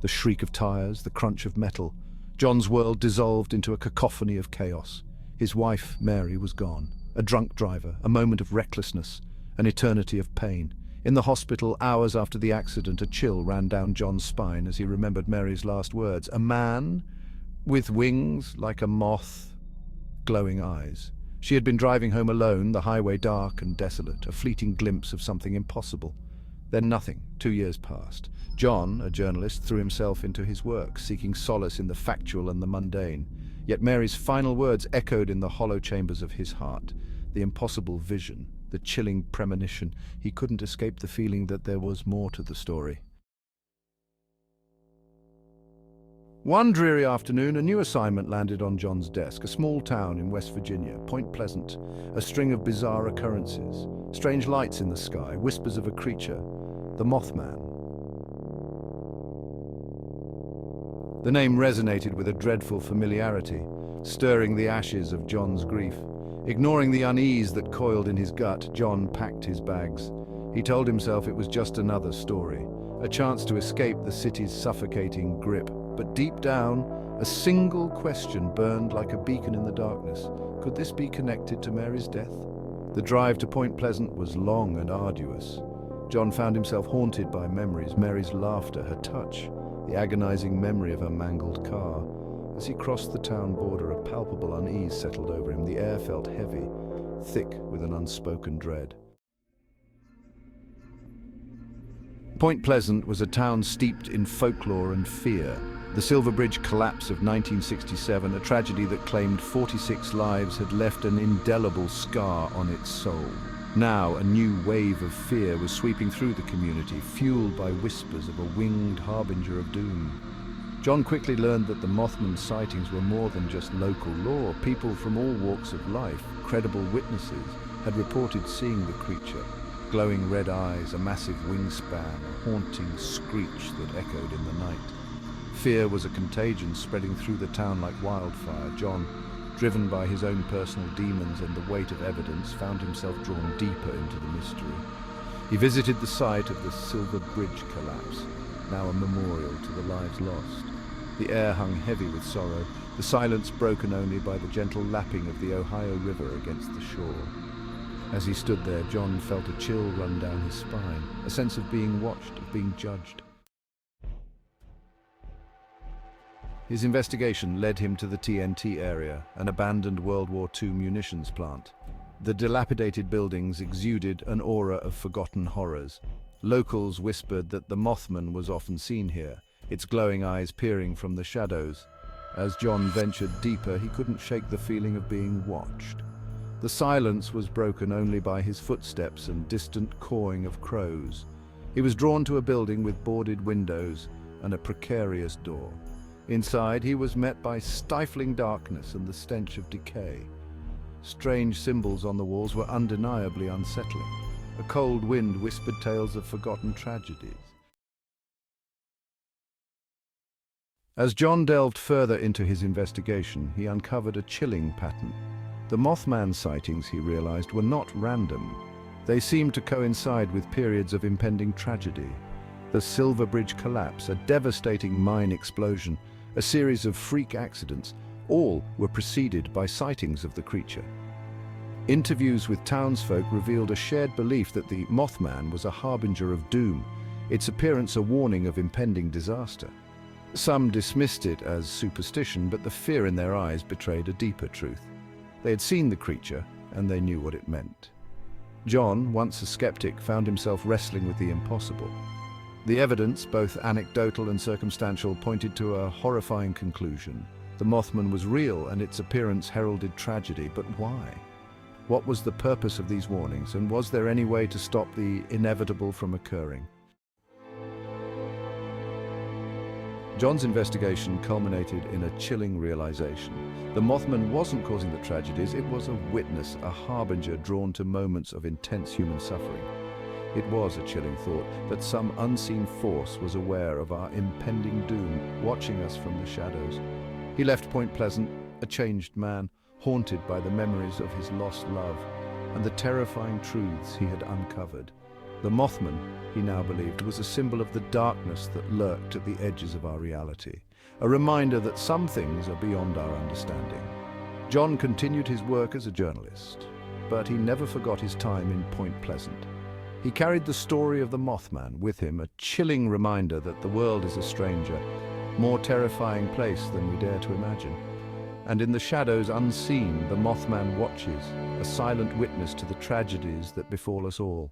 The shriek of tires, the crunch of metal. John's world dissolved into a cacophony of chaos. His wife, Mary, was gone. A drunk driver, a moment of recklessness, an eternity of pain. In the hospital, hours after the accident, a chill ran down John's spine as he remembered Mary's last words. A man with wings like a moth, glowing eyes. She had been driving home alone, the highway dark and desolate, a fleeting glimpse of something impossible. Then nothing. 2 years passed. John, a journalist, threw himself into his work, seeking solace in the factual and the mundane. Yet Mary's final words echoed in the hollow chambers of his heart. The impossible vision, the chilling premonition. He couldn't escape the feeling that there was more to the story. One dreary afternoon, a new assignment landed on John's desk. A small town in West Virginia, Point Pleasant. A string of bizarre occurrences. Strange lights in the sky, whispers of a creature. The Mothman. The name resonated with a dreadful familiarity, stirring the ashes of John's grief. Ignoring the unease that coiled in his gut, John packed his bags. He told himself it was just another story, a chance to escape the city's suffocating grip. But deep down, a single question burned like a beacon in the darkness. Could this be connected to Mary's death? The drive to Point Pleasant was long and arduous. John found himself haunted by memories, Mary's laughter, her touch, the agonizing memory of her mangled car. As he crossed the town border, a palpable unease settled over him. The air felt heavy, thick with an unspoken dread. Point Pleasant was a town steeped in folklore and fear. The Silver Bridge collapse of 1967, a tragedy that claimed 46 lives, had left an indelible scar on its soul. Now, a new wave of fear was sweeping through the community, fueled by whispers of a winged harbinger of doom. John quickly learned that the Mothman sightings were more than just local lore. People from all walks of life, credible witnesses, had reported seeing the creature. Glowing red eyes, a massive wingspan, a haunting screech that echoed in the night. Fear was a contagion spreading through the town like wildfire. John, driven by his own personal demons and the weight of evidence, found himself drawn deeper into the mystery. He visited the site of the Silver Bridge collapse, now a memorial to the lives lost. The air hung heavy with sorrow, the silence broken only by the gentle lapping of the Ohio River against the shore. As he stood there, John felt a chill run down his spine, a sense of being watched, of being judged. His investigation led him to the TNT area, an abandoned World War II munitions plant. The dilapidated buildings exuded an aura of forgotten horrors. Locals whispered that the Mothman was often seen here, its glowing eyes peering from the shadows. As John ventured deeper, he couldn't shake the feeling of being watched. The silence was broken only by his footsteps and distant cawing of crows. He was drawn to a building with boarded windows and a precarious door. Inside, he was met by stifling darkness and the stench of decay. Strange symbols on the walls were undeniably unsettling. A cold wind whispered tales of forgotten tragedies. As John delved further into his investigation, he uncovered a chilling pattern. The Mothman sightings, he realized, were not random. They seemed to coincide with periods of impending tragedy. The Silver Bridge collapse, a devastating mine explosion, a series of freak accidents, all were preceded by sightings of the creature. Interviews with townsfolk revealed a shared belief that the Mothman was a harbinger of doom, its appearance a warning of impending disaster. Some dismissed it as superstition, but the fear in their eyes betrayed a deeper truth. They had seen the creature, and they knew what it meant. John, once a skeptic, found himself wrestling with the impossible. The evidence, both anecdotal and circumstantial, pointed to a horrifying conclusion. The Mothman was real, and its appearance heralded tragedy. But why? What was the purpose of these warnings, and was there any way to stop the inevitable from occurring? John's investigation culminated in a chilling realization. The Mothman wasn't causing the tragedies, it was a witness, a harbinger drawn to moments of intense human suffering. It was a chilling thought that some unseen force was aware of our impending doom, watching us from the shadows. He left Point Pleasant, a changed man, haunted by the memories of his lost love and the terrifying truths he had uncovered. The Mothman, he now believed, was a symbol of the darkness that lurked at the edges of our reality, a reminder that some things are beyond our understanding. John continued his work as a journalist, but he never forgot his time in Point Pleasant. He carried the story of the Mothman with him, a chilling reminder that the world is a stranger, more terrifying place than we dare to imagine. And in the shadows unseen, the Mothman watches, a silent witness to the tragedies that befall us all.